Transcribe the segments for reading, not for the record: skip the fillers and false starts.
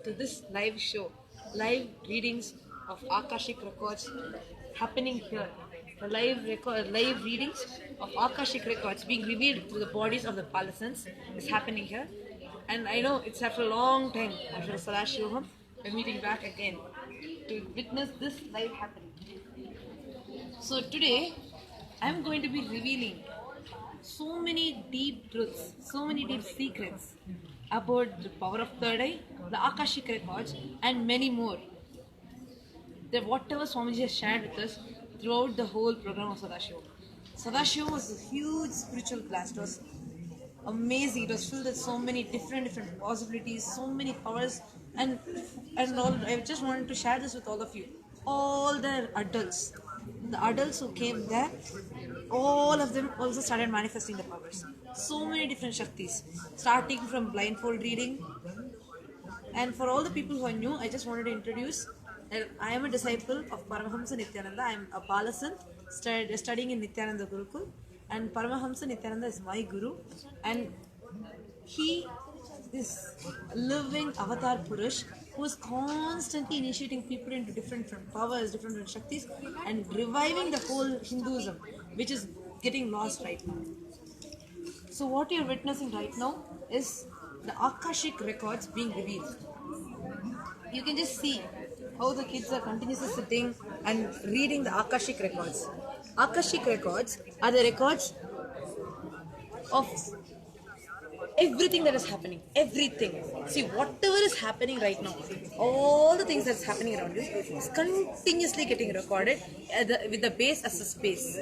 to this live show, live readings of Akashic records happening here. The live readings of Akashic records being revealed through the bodies of the Palasans is happening here. And I know it's after a long time, after Sadashivam, we're meeting back again to witness this live happening. So today, I'm going to be revealing so many deep truths, so many deep secrets about the power of third eye, the Akashic records, and many more. That whatever Swamiji has shared with us throughout the whole program of Sadashiva. Sadashiva was a huge spiritual class. It was amazing. It was filled with so many different possibilities, so many powers, and all. I just wanted to share this with all of you. All the adults who came there, all of them also started manifesting the powers. So many different Shaktis, starting from blindfold reading. And for all the people who are new, I just wanted to introduce that I am a disciple of Paramahamsa Nityananda. I am a Palasan studying in Nityananda Gurukul, and Paramahamsa Nityananda is my guru, and he is a living avatar Purush who is constantly initiating people into different powers, different Shaktis, and reviving the whole Hinduism, which is getting lost right now. So what you're witnessing right now is the Akashic records being revealed. You can just see how the kids are continuously sitting and reading the Akashic records. Akashic records are the records of everything that is happening. Everything. See, whatever is happening right now, all the things that's happening around you is continuously getting recorded with the base as a space.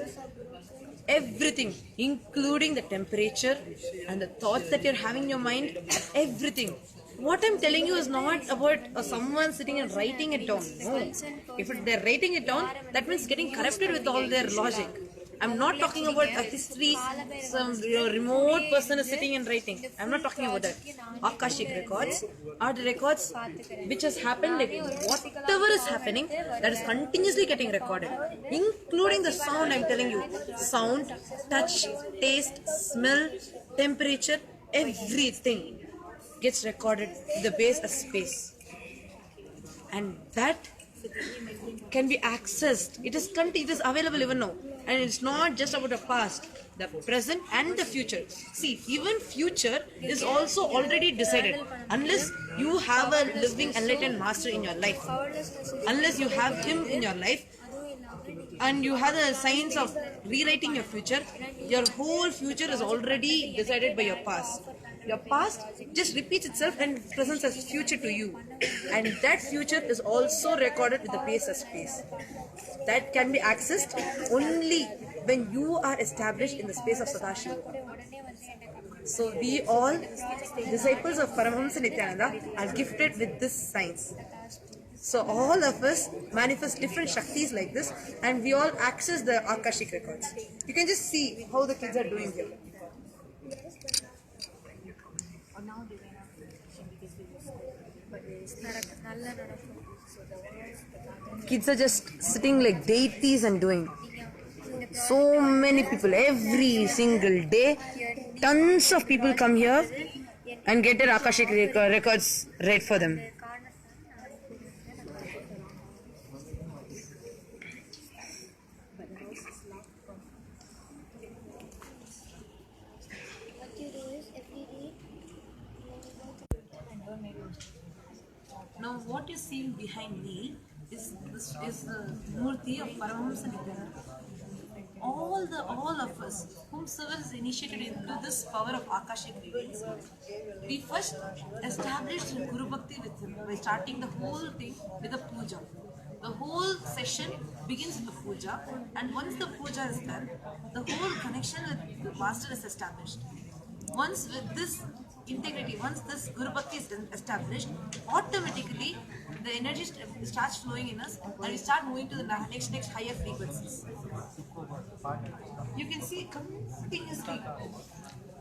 Everything, including the temperature and the thoughts that you're having in your mind, everything. What I'm telling you is not about someone sitting and writing it down. No. If they're writing it down, that means getting corrupted with all their logic. I'm not talking about a history, some remote person is sitting and writing. I'm not talking about that. Akashic records are the records which has happened, like whatever is happening, that is continuously getting recorded, including the sound. I'm telling you, sound, touch, taste, smell, temperature, everything gets recorded in the base of space, and that can be accessed. It is available even now, and it's not just about the past, the present and the future. See, even future is also already decided. Unless you have a living enlightened master in your life, unless you have him in your life, and you have the science of rewriting your future, your whole future is already decided by your past. Your past just repeats itself and presents as future to you, and that future is also recorded with the base of space. That can be accessed only when you are established in the space of Sadashiva. So we all, disciples of Paramahamsa Nityananda, are gifted with this science. So all of us manifest different Shaktis like this, and we all access the Akashic records. You can just see how the kids are doing here. Kids are just sitting like deities and doing. So many people, every single day, tons of people come here and get their Akashic records read for them. Now what you're seeing behind me is the Murti of Paramahamsa Nityananda. All of us whomsoever is initiated into this power of Akashic readings, we first established Guru Bhakti with him by starting the whole thing with a puja. The whole session begins with the puja, and once the puja is done, the whole connection with the master is established. Once with this integrity, once this Guru Bhakti is established, automatically the energy starts flowing in us, and we start moving to the next higher frequencies. You can see continuously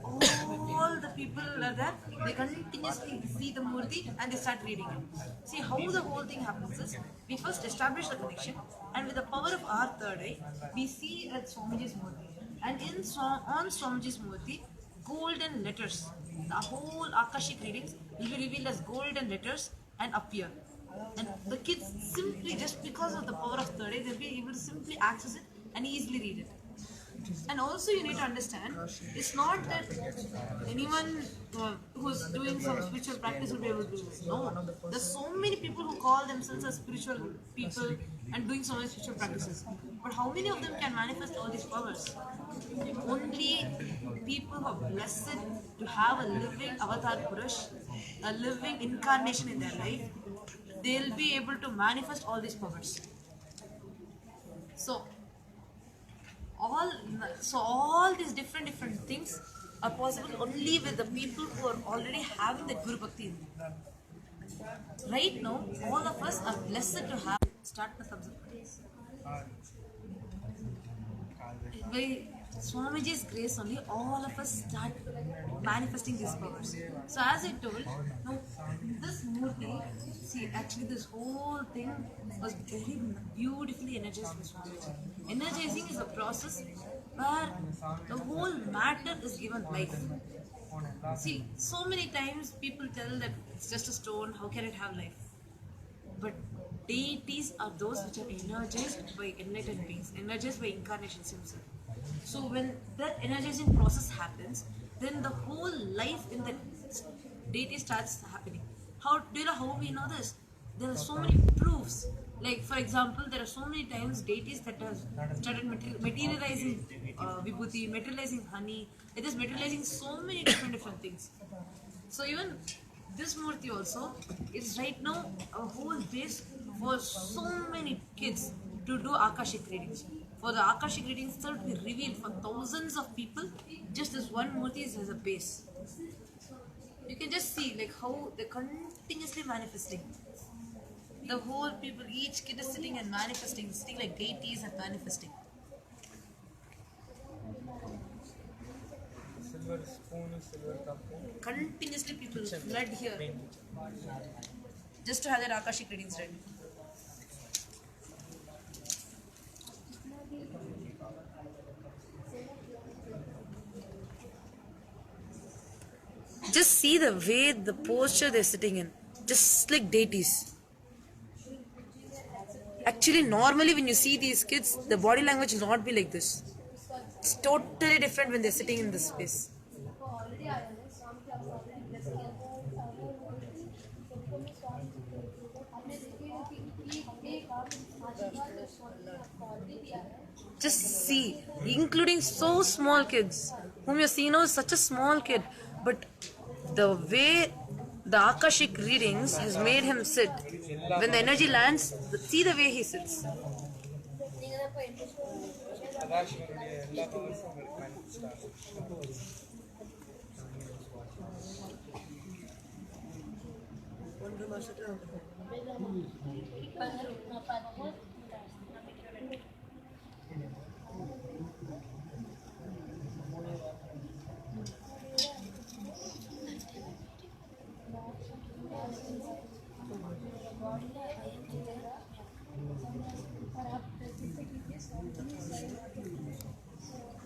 all the people are there, they continuously see the Murti and they start reading it. See how the whole thing happens is, we first establish the connection, and with the power of our third eye, we see at Swamiji's Murti, and on Swamiji's Murti, golden letters. The whole Akashic readings will be revealed as golden letters and appear. And the kids simply, just because of the power of third eye, they'll be able to simply access it and easily read it. And also, you need to understand, it's not that anyone who's doing some spiritual practice will be able to do this. No, there's so many people who call themselves as spiritual people and doing so many spiritual practices. But how many of them can manifest all these powers? Only people who are blessed to have a living avatar Purush, a living incarnation in their life, they'll be able to manifest all these powers. So all all these different things are possible only with the people who are already having the Guru Bhakti in them. Right now, all of us are blessed to have start the thumbs up. By Swamiji's grace only, all of us start manifesting these powers. So as I told, now this Murti, see, actually this whole thing was very beautifully energized by Swamiji. Energizing is a process where the whole matter is given life. See, so many times people tell that it's just a stone, how can it have life? But deities are those which are energized by enlightened beings, energized by incarnations himself. So when that energizing process happens, then the whole life in the deity starts happening. How do you know how we know this? There are so many proofs. Like for example, there are so many times deities that have started materializing vibhuti, materializing honey. It is materializing so many different things. So even this Murti also is right now a whole base for so many kids to do Akashic readings. For the Akashic readings to be revealed for thousands of people, just this one Murti has a base. You can just see like how they're continuously manifesting. The whole people, each kid is sitting and manifesting, sitting like deities and manifesting. Silver spoon, silver cup. Continuously people flood here just to have their Akashic readings ready. Just see the way, the posture they're sitting in, just like deities. Actually, normally when you see these kids, the body language will not be like this. It's totally different when they're sitting in this space. Just see, including so small kids, whom you see now is such a small kid, but the way the Akashic readings has made him sit. When the energy lands, see the way he sits.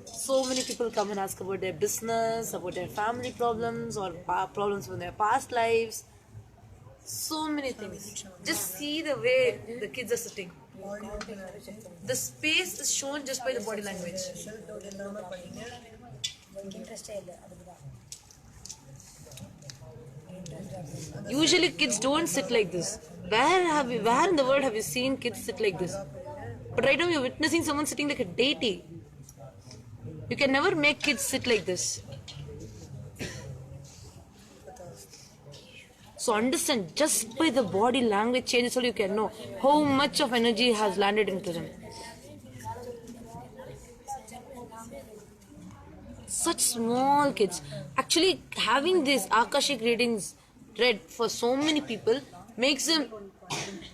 So many people come and ask about their business, about their family problems, or problems from their past lives. So many things. Just see the way the kids are sitting. The space is shown just by the body language. Usually kids don't sit like this. Where in the world have you seen kids sit like this? But right now you're witnessing someone sitting like a deity. You can never make kids sit like this. So understand, just by the body language changes, so you can know how much of energy has landed into them. Such small kids. Actually, having these Akashic readings read for so many people makes them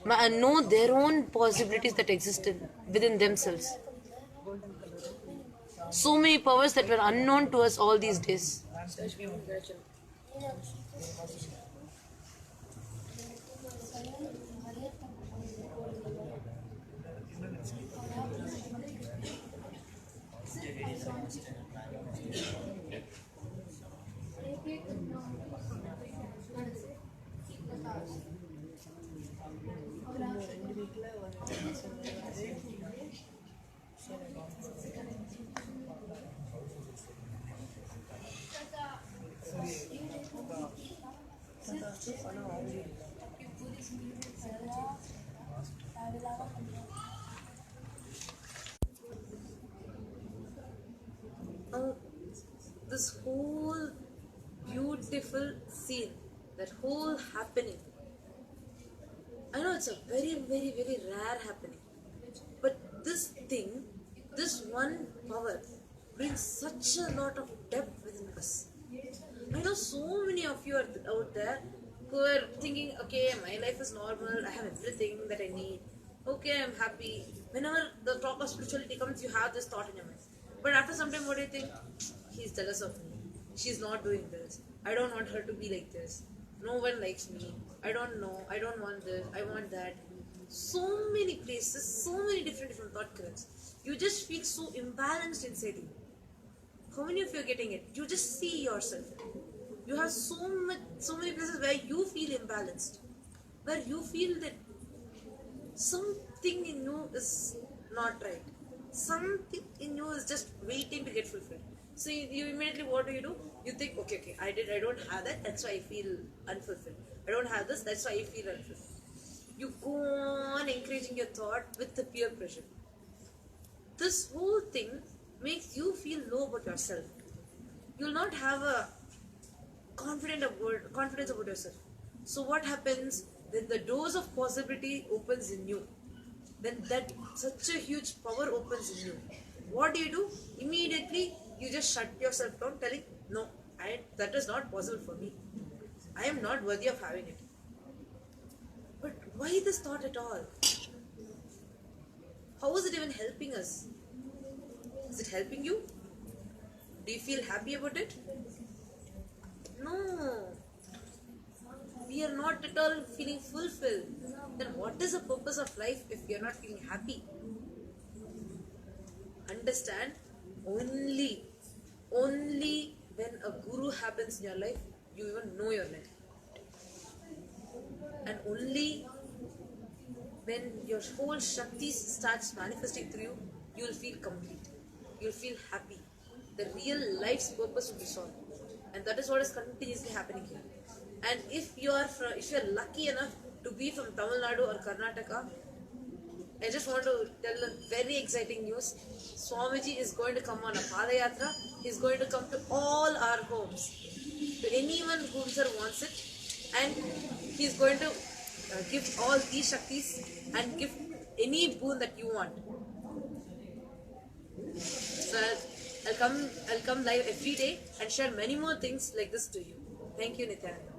know their own possibilities that existed within themselves. So many powers that were unknown to us all these days. Now, this whole beautiful scene, that whole happening, I know it's a very, very, very rare happening, but this thing, this one power, brings such a lot of depth within us. I know so many of you are out there who are thinking, okay, my life is normal, I have everything that I need, okay, I'm happy. Whenever the talk of spirituality comes, you have this thought in your mind. But after some time, what do you think? He's jealous of me. She's not doing this. I don't want her to be like this. No one likes me. I don't know. I don't want this. I want that. So many places, so many different thought currents. You just feel so imbalanced inside you. How many of you are getting it? You just see yourself. You have so many places where you feel imbalanced, where you feel that something in you is not right. Something in you is just waiting to get fulfilled. So you immediately, what do? You think, okay, I don't have that, that's why I feel unfulfilled. I don't have this, that's why I feel unfulfilled. You go on encouraging your thought with the peer pressure. This whole thing makes you feel low about yourself. You'll not have a confidence about yourself. So what happens when the doors of possibility opens in you? Then that such a huge power opens in you. What do? Immediately you just shut yourself down, telling, no, that is not possible for me. I am not worthy of having it. But why this thought at all? How is it even helping us? Is it helping you? Do you feel happy about it? No. We are not at all feeling fulfilled. Then what is the purpose of life if we are not feeling happy? Understand, only when a guru happens in your life, you even know your life. And only when your whole Shakti starts manifesting through you, you will feel complete. You will feel happy. The real life's purpose will be solved. And that is what is continuously happening here. And if you are lucky enough to be from Tamil Nadu or Karnataka, I just want to tell a very exciting news. Swamiji is going to come on a Padayatra. He is going to come to all our homes, to anyone whomsoever wants it, and he is going to give all these Shaktis and give any boon that you want. So I'll come live every day and share many more things like this to you. Thank you, Nityananda.